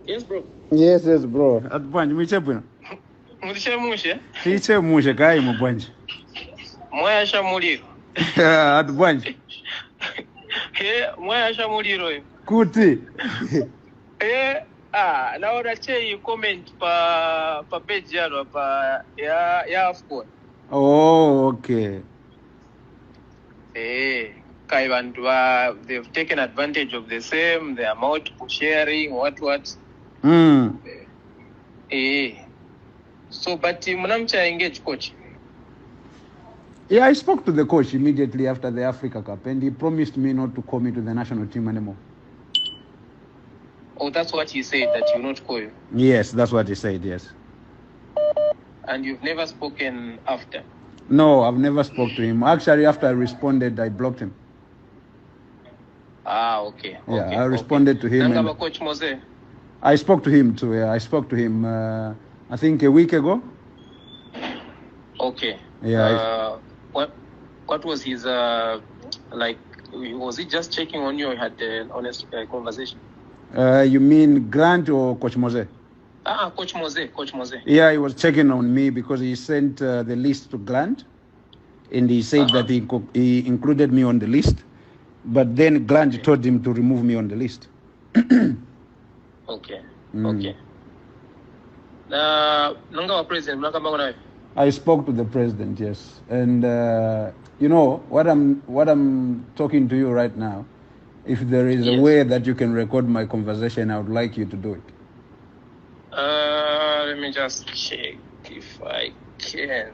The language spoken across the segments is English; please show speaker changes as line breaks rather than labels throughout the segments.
Yes, bro.
Yes, bro. At Bunch, me chepuna.
Mushe?
Tiche mushe kai mu Bunch.
Moya shamuliro.
At Bunch.
Moya shamuliro.
Kuti.
Naona che comment pa page yalo pa ya AFCON.
Oh, okay.
Kai bantu they've taken advantage of the same, the amount of sharing, what. So, but Munamcha engage coach.
Yeah, I spoke to the coach immediately after the Africa Cup, and he promised me not to call me to the national team anymore.
Oh, that's what he said, that you not call you?
Yes, that's what he said, yes.
And you've never spoken after?
No, I've never spoke to him. Actually, after I responded, I blocked him.
Okay.
Yeah, I responded to him.
And Coach Mose?
I spoke to him too. Yeah, I spoke to him, I think a week ago.
Okay.
Yeah.
What was his, like, was he just checking on you or had an honest conversation?
You mean Grant or Coach Mose?
Coach Mose.
Yeah, he was checking on me because he sent the list to Grant, and he said that he included me on the list, but then Grant told him to remove me on the list.
Okay.
I spoke to the president, yes, and you know what I'm talking to you right now. If there is a way that you can record my conversation, I would like you to do it.
Let me just check if I can.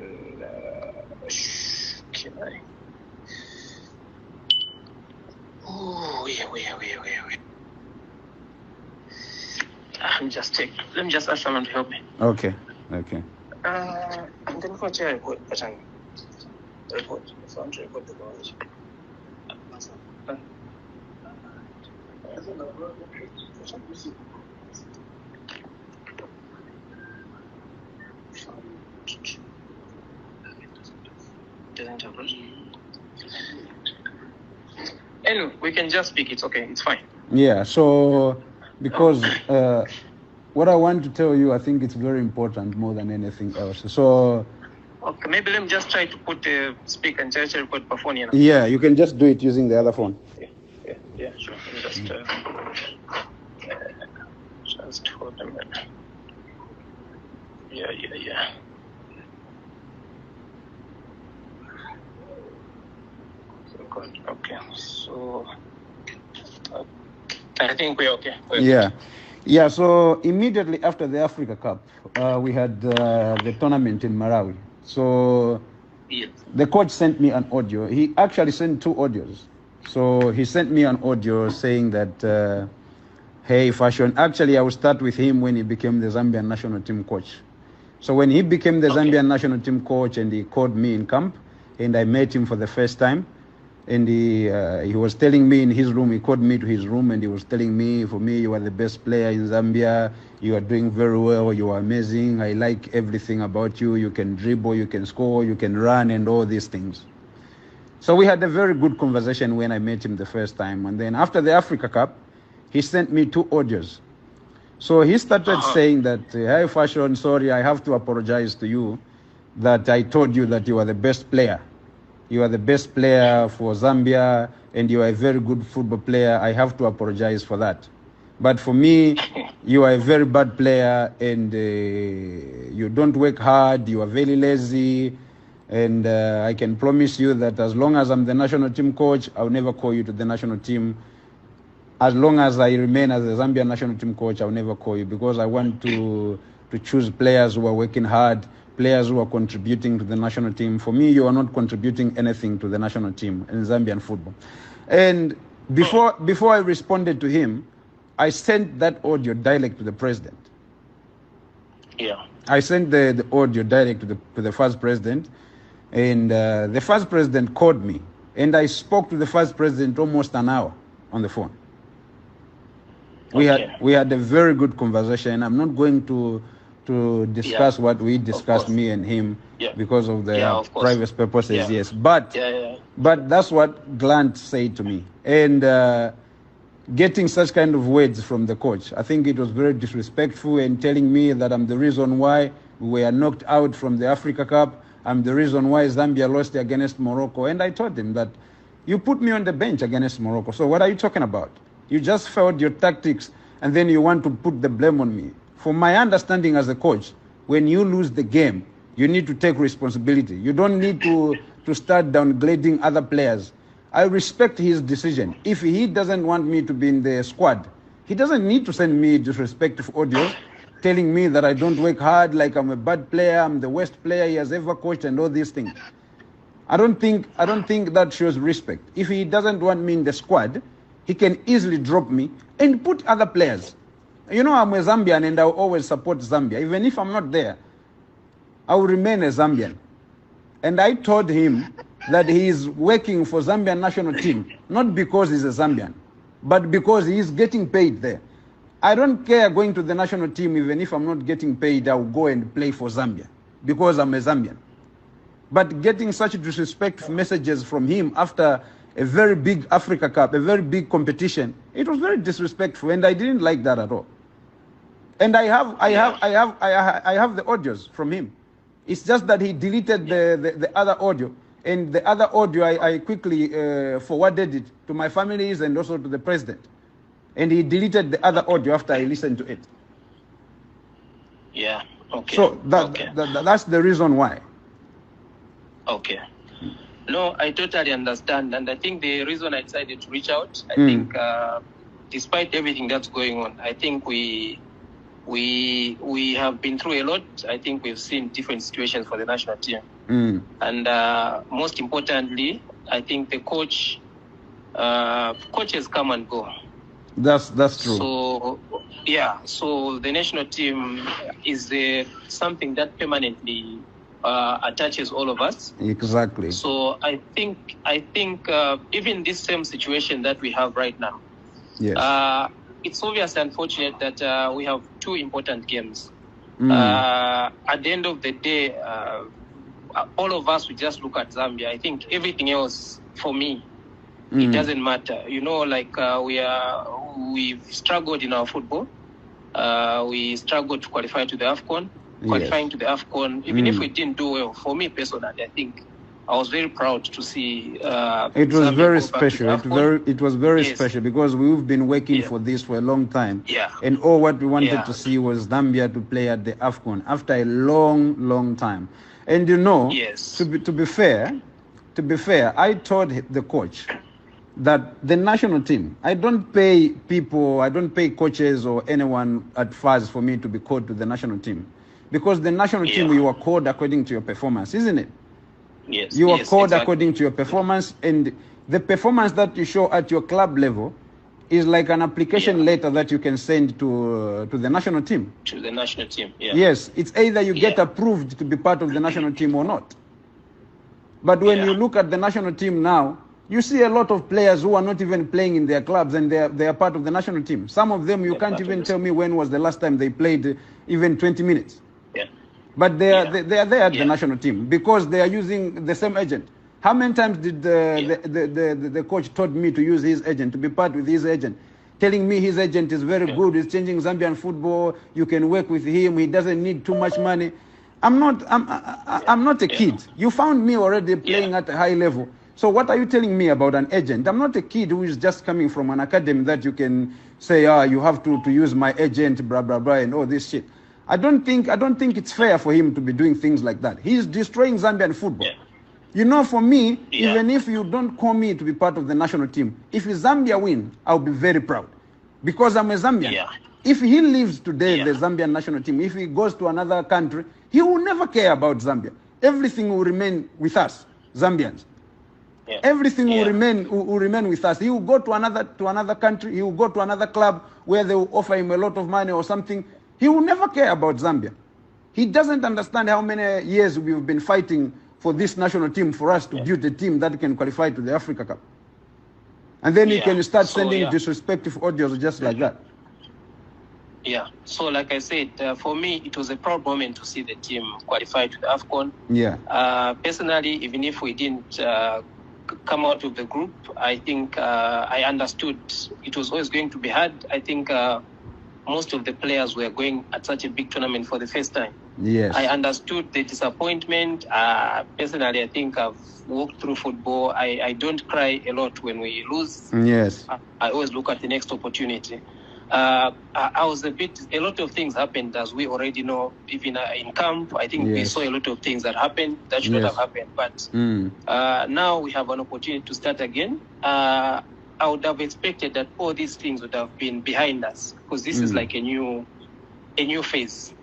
Can I? Oh, yeah. Let me just check. Let me just ask someone to help me.
Okay.
I'm going to check report. Report. If I want to report the conversation. Anyway, we can just speak. It's okay. It's fine.
Yeah. So, because what I want to tell you, I think it's very important more than anything else. So.
Okay, maybe let me just try to put speak and just record per phone.
Yeah, you can just do it using the other phone.
Yeah, sure. Just hold a minute. Yeah. Okay, so I think we're okay.
Yeah. So immediately after the Africa Cup, we had the tournament in Malawi. So the coach sent me an audio. He actually sent 2 audios. So he sent me an audio saying that, hey, Fashion. Actually, I will start with him when he became the Zambian national team coach. So when he became the Zambian national team coach and he called me in camp, and I met him for the first time, and he was telling me in his room, he called me to his room and he was telling me, for me, you are the best player in Zambia. You are doing very well. You are amazing. I like everything about you. You can dribble, you can score, you can run, and all these things. So we had a very good conversation when I met him the first time. And then after the Africa Cup, he sent me 2 audios. So he started saying that, hey, Fashion, sorry, I have to apologize to you that I told you that you are the best player. You are the best player for Zambia, and you are a very good football player. I have to apologize for that. But for me, you are a very bad player, and you don't work hard. You are very lazy. And I can promise you that as long as I'm the national team coach, I'll never call you to the national team. As long as I remain as the Zambian national team coach, I'll never call you, because I want to choose players who are working hard, players who are contributing to the national team. For me, you are not contributing anything to the national team in Zambian football. And before I responded to him, I sent that audio direct to the president.
Yeah.
I sent the audio direct to the first president, and the first president called me, and I spoke to the first president almost an hour on the phone. We had a very good conversation. I'm not going to discuss what we discussed, me and him, because of the private purposes. Yes, but that's what Grant said to me. And getting such kind of words from the coach. I think it was very disrespectful and telling me that I'm the reason why we were knocked out from the Africa Cup. I'm the reason why Zambia lost against Morocco. And I told him that you put me on the bench against Morocco. So what are you talking about? You just failed your tactics and then you want to put the blame on me. From my understanding as a coach, when you lose the game, you need to take responsibility. You don't need to start downgrading other players. I respect his decision. If he doesn't want me to be in the squad, he doesn't need to send me disrespectful audios telling me that I don't work hard, like I'm a bad player, I'm the worst player he has ever coached, and all these things. I don't think that shows respect. If he doesn't want me in the squad, he can easily drop me and put other players. You know, I'm a Zambian and I'll always support Zambia. Even if I'm not there, I will remain a Zambian. And I told him that he is working for Zambian national team, not because he's a Zambian, but because he is getting paid there. I don't care going to the national team. Even if I'm not getting paid, I'll go and play for Zambia because I'm a Zambian. But getting such disrespectful messages from him after a very big Africa Cup, a very big competition, it was very disrespectful, and I didn't like that at all. And I have the audios from him. It's just that he deleted the other audio, and the other audio I quickly forwarded it to my families and also to the president. And he deleted the other audio after I listened to it.
Yeah. Okay.
So that's the reason why.
Okay. No, I totally understand, and I think the reason I decided to reach out, I think, despite everything that's going on, I think we have been through a lot. I think we've seen different situations for the national team, and most importantly, I think the coaches come and go.
That's true.
So yeah, so the national team is something that permanently attaches all of us.
Exactly.
So I think even this same situation that we have right now,
yes,
it's obviously unfortunate that we have two important games. At the end of the day, all of us, we just look at Zambia. I think everything else, for me, it doesn't matter. You know, like we've struggled in our football. We struggled to qualify to the AFCON. Qualifying to the AFCON, even if we didn't do well, for me personally, I think I was very proud to see.
It was very special. It was very special because we've been working for this for a long time.
Yeah.
And all what we wanted to see was Zambia to play at the AFCON after a long time. And you know, to be fair, I told the coach that the national team, I don't pay coaches or anyone at FAS for me to be called to the national team. Because the national team, you are called according to your performance, isn't it?
Yes.
You are called according to your performance, and the performance that you show at your club level is like an application letter that you can send to the national team.
To the national team, yeah.
Yes, it's either you get approved to be part of the national team or not. But when you look at the national team now, you see a lot of players who are not even playing in their clubs, and they are part of the national team. Some of them, you can't even tell me when was the last time they played even 20 minutes. But they are there at the national team because they are using the same agent. How many times did the coach told me to use his agent, to be part with his agent, telling me his agent is very good, he's changing Zambian football, you can work with him, he doesn't need too much money. I'm not a kid. You found me already playing at a high level. So what are you telling me about an agent? I'm not a kid who is just coming from an academy that you can say, you have to use my agent, blah, blah, blah, and all this shit. I don't think it's fair for him to be doing things like that. He's destroying Zambian football. You know, for me, even if you don't call me to be part of the national team, if Zambia win, I'll be very proud because I'm a Zambian. If he leaves today, the Zambian national team, if he goes to another country, he will never care about Zambia. Everything will remain with us, Zambians. Everything will remain with us. He will go to another country. He will go to another club where they will offer him a lot of money or something. He will never care about Zambia. He doesn't understand how many years we've been fighting for this national team for us to build a team that can qualify to the Africa Cup. And then he can start sending disrespectful audios just like that.
Yeah. So like I said, for me, it was a proud moment to see the team qualify to the AFCON.
Yeah.
Personally, even if we didn't come out of the group. I think I understood it was always going to be hard. I think most of the players were going at such a big tournament for the first time.
Yes.
I understood the disappointment. Personally, I think I've walked through football. I don't cry a lot when we lose.
Yes.
I always look at the next opportunity. I was a lot of things happened, as we already know, even in camp. I think we saw a lot of things that happened that should not have happened. But now we have an opportunity to start again. I would have expected that all these things would have been behind us, because this is like a new phase.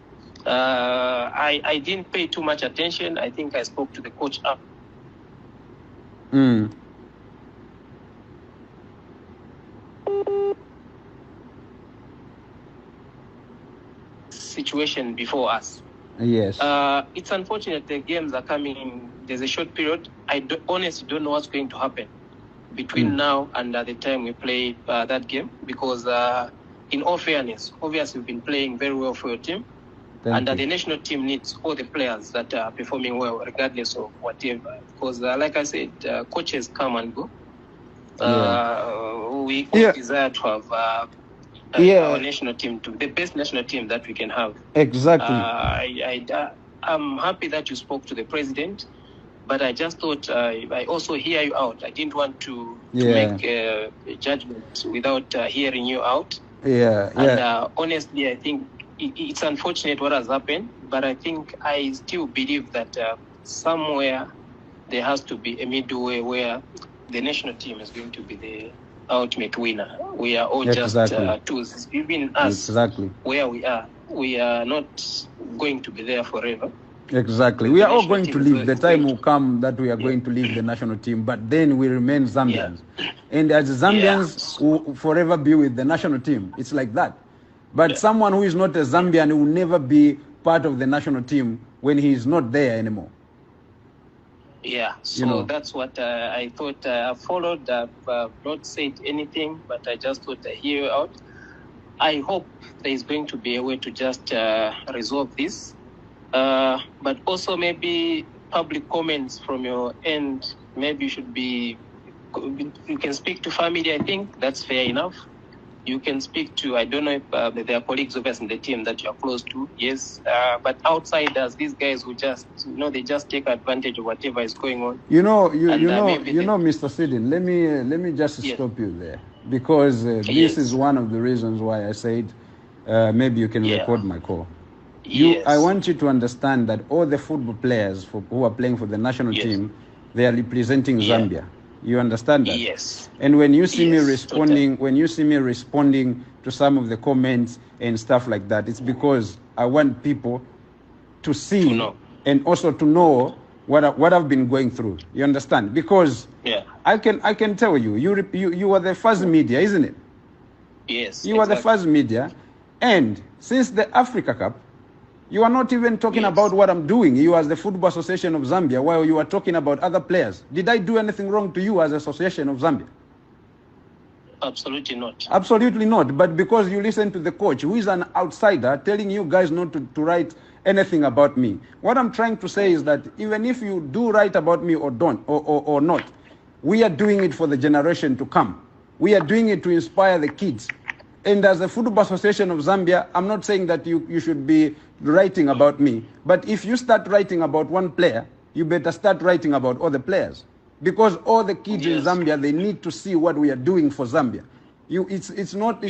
I didn't pay too much attention. I think I spoke to the coach up. Situation before us.
Yes.
It's unfortunate the games are coming in. There's a short period. Honestly don't know what's going to happen between now and the time we play that game, because in all fairness, obviously we've been playing very well for your team. And the national team needs all the players that are performing well, regardless of whatever. Because, like I said, coaches come and go. We desire to have our national team, the best national team that we can have.
Exactly.
I'm happy that you spoke to the president, but I just thought I also hear you out. I didn't want to make a judgment without hearing you out. And honestly, I think it's unfortunate what has happened, but I think I still believe that somewhere there has to be a middle way where the national team is going to be the ultimate winner. We are all just tools. Even us, where we are not going to be there forever.
Exactly. We are all going to leave. The time will come that we are going to leave the national team, but then we remain Zambians. And as Zambians will forever be with the national team. It's like that. But someone who is not a Zambian will never be part of the national team when he is not there anymore.
Yeah, so that's what I thought. I followed. I've not said anything, but I just thought I hear you out. I hope there is going to be a way to just resolve this. But also maybe public comments from your end. Maybe you can speak to family. I think that's fair enough. You can speak to, I don't know if there are colleagues of us in the team that you are close to, yes. But outsiders, these guys who just, they just take advantage of whatever is going on.
Mr. Sidin, let me just stop you there, because this is one of the reasons why I said maybe you can record my call. I want you to understand that all the football players who are playing for the national team, they are representing Zambia. You understand that?
Yes.
And when you see me responding, to some of the comments and stuff like that, it's because I want people to see and also to know what I've been going through. You understand? Because I can tell you, you are the first media, isn't it?
Yes.
You are the first media, and since the Africa Cup, you are not even talking about what I'm doing. You as the Football Association of Zambia, while you are talking about other players. Did I do anything wrong to you as Association of Zambia?
Absolutely not.
Absolutely not. But because you listen to the coach, who is an outsider, telling you guys not to write anything about me. What I'm trying to say is that even if you do write about me or don't, or not, we are doing it for the generation to come. We are doing it to inspire the kids. And as a Football Association of Zambia, I'm not saying that you should be writing about me. But if you start writing about one player, you better start writing about all the players. Because all the kids in Zambia, they need to see what we are doing for Zambia. It's not.
To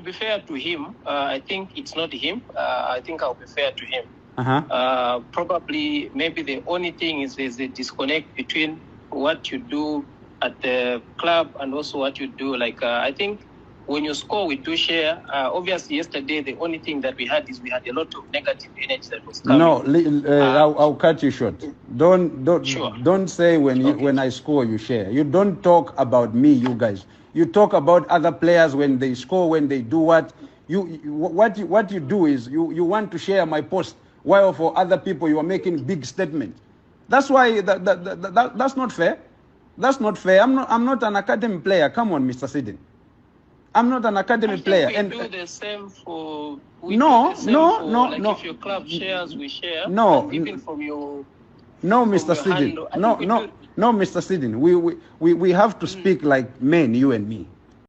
be fair to him, I think it's not him. I think I'll be fair to him. Probably, maybe the only thing is there's a disconnect between what you do at the club and also what you do. Like, I think when you score, we do share. Obviously, yesterday, the only thing that we had is we had a lot of negative energy that was coming.
No, I'll cut you short. Don't say when I score, you share. You don't talk about me, you guys. You talk about other players when they score, when they do what. What you do is you want to share my post, while for other people you are making big statements. That's why that's not fair. That's not fair. I'm not an academy player. Come on, Mr. Sidin. I'm not an academy player.
We do the same for.
No.
If your club shares, we share.
No.
And even from
No, Mr. Sidin. No, Mr. Sidin. We have to speak like men, you and me.